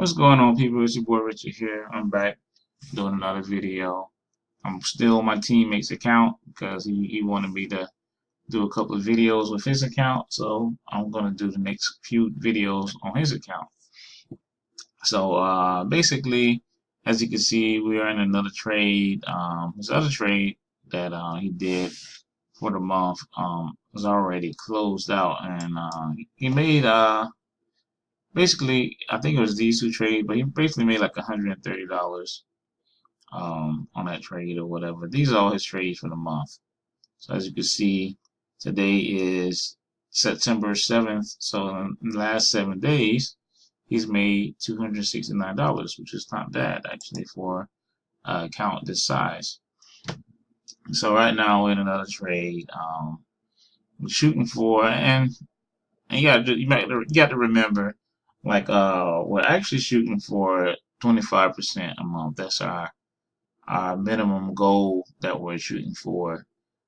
What's going on, people? It's your boy Richard here. I'm back doing another video. I'm still on my teammate's account because he wanted me to do a couple of videos with his account. So I'm going to do the next few videos on his account. So basically, as you can see, we are in another trade. This other trade that he did for the month was already closed out, and he made basically, I think it was these two trades, but he basically made like $130 on that trade or whatever. These are all his trades for the month. So as you can see, today is September 7th. So in the last 7 days, he's made $269, which is not bad actually for an account this size. So right now we're in another trade. We're shooting for, and you got to remember, like we're actually shooting for 25% a month. That's our minimum goal that we're shooting for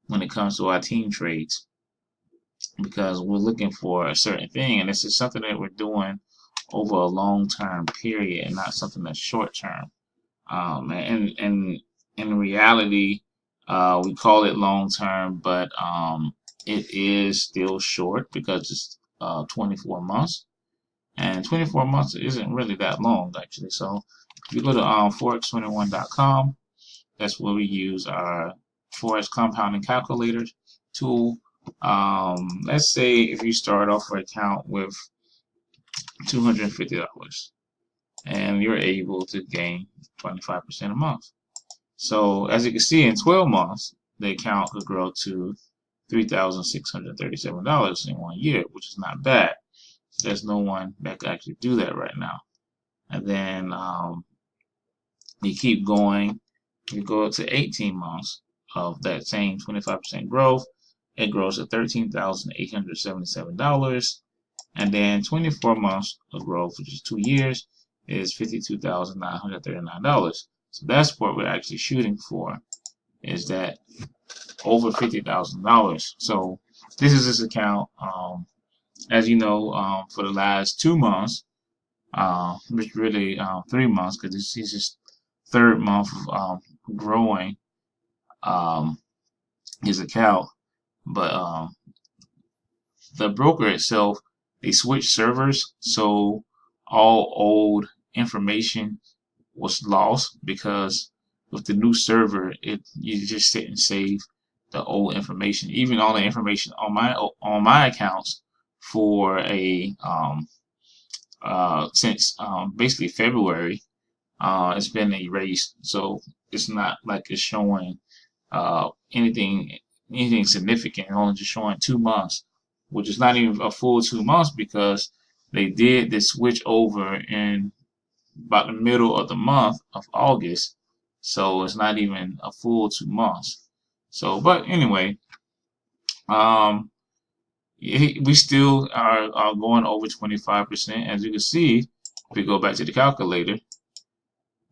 when it comes to our team trades, because we're looking for a certain thing, and this is something that we're doing over a long term period and not something that's short term. And in reality, we call it long term, but it is still short because it's 24 months, and 24 months isn't really that long actually. So if you go to forex21.com, that's where we use our Forex compounding calculator tool. Let's say if you start off your account with $250 and you're able to gain 25% a month. So as you can see, in 12 months, the account could grow to $3,637 in 1 year, which is not bad. There's no one that can actually do that right now. And then you keep going. You go to 18 months of that same 25% growth. It grows to $13,877. And then 24 months of growth, which is 2 years, is $52,939. So that's what we're actually shooting for, is that over $50,000. So this is his account. As you know, for the last 2 months, which really 3 months, because this is his third month of growing his account. But the broker itself, they switched servers, so all old information was lost, because with the new server, you just sit and save the old information, even all the information on my accounts for a since basically February. It's been erased, so it's not like it's showing anything significant. It's only just showing 2 months, which is not even a full 2 months, because they did this switch over in about the middle of the month of August, so it's not even a full 2 months. So, but anyway, um, we still are going over 25%. As you can see, if we go back to the calculator,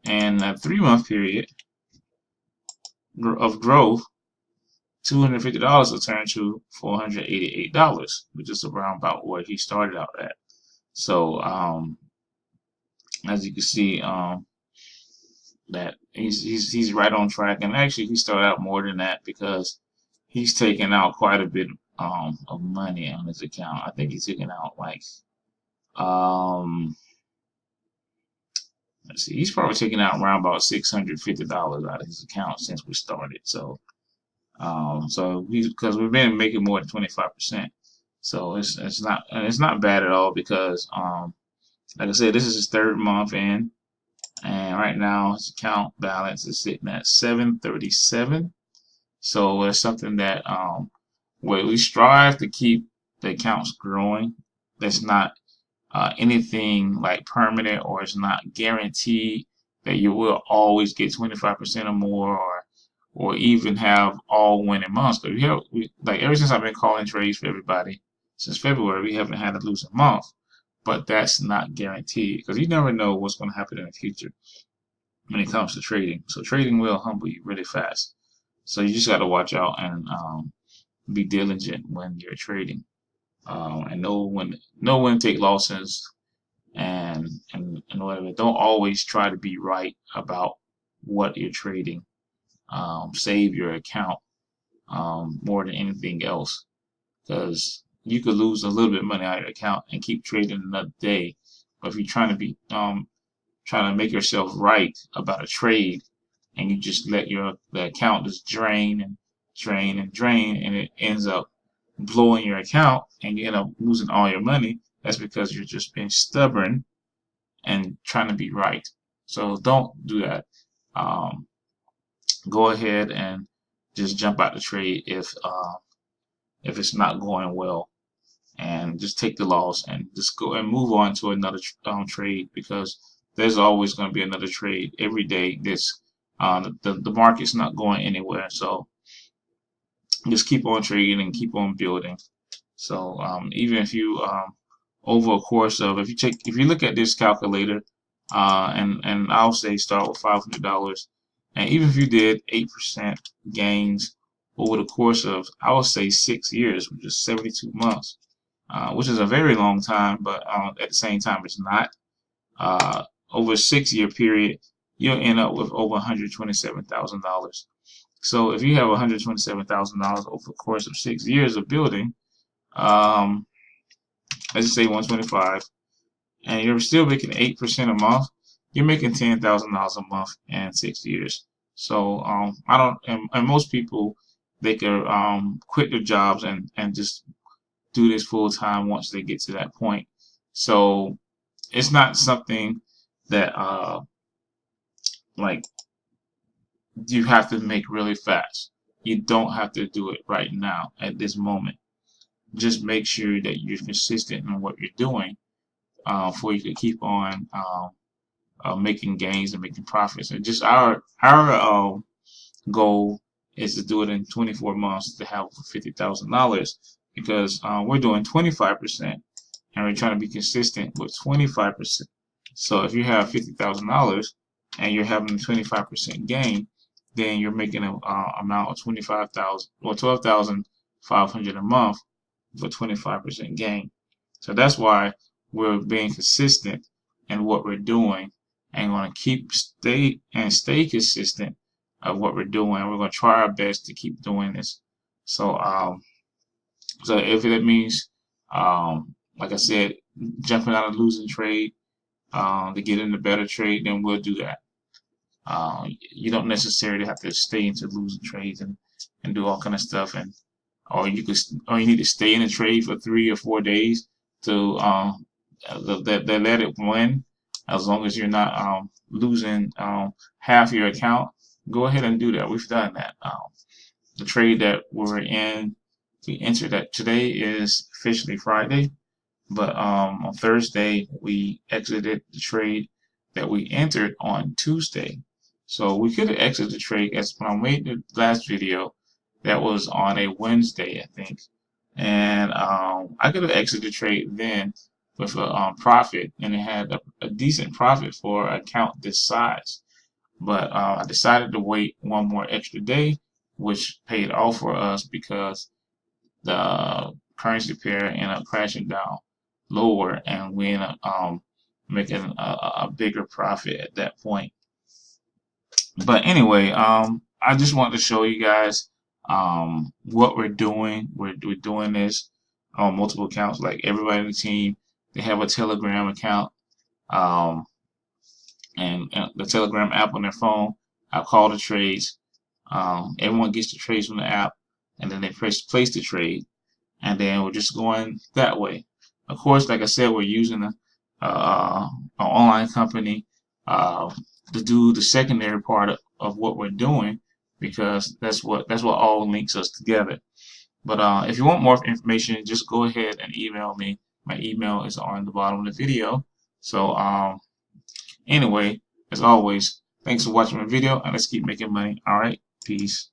and a 3 month period of growth, $250 will turn to $488, which is around about where he started out at. So as you can see, that he's right on track, and actually he started out more than that, because he's taken out quite a bit of money on his account. I think he's taken out like let's see, he's probably taken out around about $650 out of his account since we started. So because we've been making more than 25%, so it's not bad at all, because like I said, this is his third month in, and right now his account balance is sitting at 737. So it's something that we strive to keep the accounts growing. That's not anything like permanent, or it's not guaranteed that you will always get 25% or more, or even have all winning months. But like ever since I've been calling trades for everybody since February, we haven't had a losing month. But that's not guaranteed, because you never know what's going to happen in the future when it comes to trading. So trading will humble you really fast. So you just got to watch out and be diligent when you're trading, and know when to take losses, and whatever. Don't always try to be right about what you're trading. Save your account more than anything else, because you could lose a little bit of money out of your account and keep trading another day. But if you're trying to make yourself right about a trade, and you just let the account just drain and drain and drain, and it ends up blowing your account, and you end up losing all your money, that's because you're just being stubborn and trying to be right. So don't do that. Um, Go ahead and just jump out the trade if it's not going well, and just take the loss and just go and move on to another trade, because there's always going to be another trade every day. This the market's not going anywhere, so just keep on trading and keep on building. So even if you over a course of, if you look at this calculator, and I'll say start with $500, and even if you did 8% gains over the course of, I would say 6 years, which is 72 months, which is a very long time, but at the same time it's not. Over a 6 year period, you'll end up with over $127,000. So if you have $127,000 over the course of 6 years of building, um, let's just say 125, and you're still making 8% a month, you're making $10,000 a month in 6 years. So I don't, and most people, they could quit their jobs and just do this full time once they get to that point. So it's not something that like you have to make really fast. You don't have to do it right now at this moment. Just make sure that you're consistent in what you're doing, for you to keep on making gains and making profits. And just our goal is to do it in 24 months to have $50,000, because we're doing 25%, and we're trying to be consistent with 25%. So if you have $50,000 and you're having a 25% gain, then you're making an amount of 25,000 or 12,500 a month for 25% gain. So that's why we're being consistent in what we're doing, and going to stay consistent of what we're doing. We're going to try our best to keep doing this. So so if that means, like I said, jumping out of losing trade to get into better trade, then we'll do that. You don't necessarily have to stay into losing trades and do all kind of stuff, and or you need to stay in a trade for 3 or 4 days to that let it win, as long as you're not losing half your account. Go ahead and do that. We've done that. The trade that we entered that today is officially Friday, but on Thursday we exited the trade that we entered on Tuesday. So we could have exited the trade, as when I made the last video, that was on a Wednesday, I think, and I could have exited the trade then with a profit, and it had a decent profit for an account this size. But I decided to wait one more extra day, which paid off for us because the currency pair ended up crashing down lower, and we ended up making a bigger profit at that point. But anyway, I just wanted to show you guys what we're doing. We're doing this on multiple accounts. Like everybody in the team, they have a Telegram account, um, and the Telegram app on their phone. I call the trades. Everyone gets the trades from the app, and then they place the trade, and then we're just going that way. Of course, like I said, we're using an online company to do the secondary part of what we're doing, because that's what all links us together. But if you want more information, just go ahead and email me. My email is on the bottom of the video. So anyway, as always, thanks for watching my video, and let's keep making money. All right, peace.